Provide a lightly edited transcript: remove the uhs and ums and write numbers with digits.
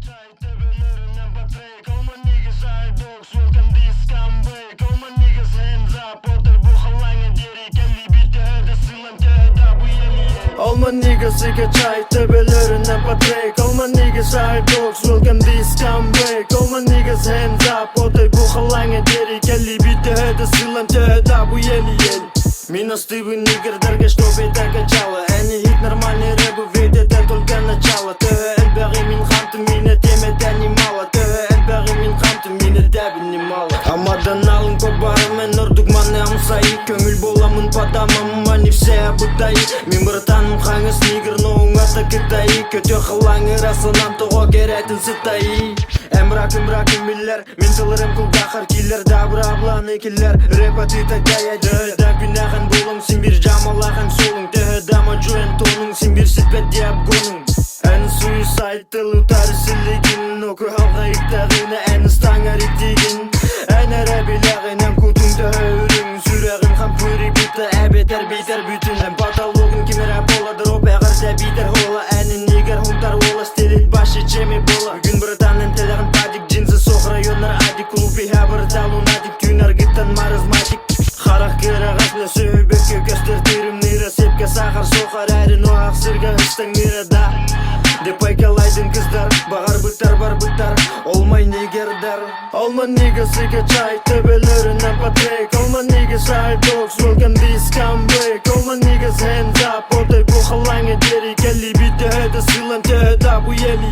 çay tepelerinden patrek. All my niggas are dogs, welcome this comeback. All my niggas hands up, ortak bu halanga deri. Kelli bitti herde sılan tehda bu yeni. All my niggas iki çay tepelerinden patrek. All my niggas are dogs, welcome this comeback. All my niggas hands up, ortak bu halanga deri. Kelli bitti herde sılan tehda bu yeni. Миностивый нигер, дорога, чтоб это качало. Они хит нормальный рэп, ведь это только начало. ТГЛ мин хамты, меня темеда немало. ТГЛ мин хамты, меня дәбі немало. Амадан алын көп барымен ұрдық маны амсайы. Көңіл боламын падамам, они все обытайы. Мен братаным қаңыз нигер, но оңата кітайы. Көте қылаңы расынан тоға керетін сытайы. Эмрак миллер, мен тылырым кулдақар киллер. Дабыр абланы киллер, рэп атыта гаяды. Дәпінағын болың, сен бір жамалағын солың. Дама жуен тоның, сен бір сітпет де абгоның. Әні суицид тылы тары сілігін. Оку халға иқтағыны, әні стаңар иттеген. Әні рәбелағын, әм көтіңді өрің. Сүрәғын қам көрі біті, әбетер бейтер бүтін. Әм патологын кемера боладыр, оп әғірсе бейтер хола. Әні негер хунтар ола, стелет башы чеме бола. Бүгін братанын тіліғін падик, джинсы соқ районар адик. Клубы хабыр талу надик, тюнар гиттан маразматик. Қарақ керағасына сөйбекке көстер түрім нира. Сепке сақар соқар әрін оақ сірге үстің нирада. Деп айкалайдың қыздар, бағар бұттар бар бұттар. Олмай негердар. All my niggas iki çay tepelerinden patrek. All my niggas are dogs, welcome this comeback. All my niggas hands up, ortak bu halanga deri. Kelli bitti hede sılan tehda bu yeni.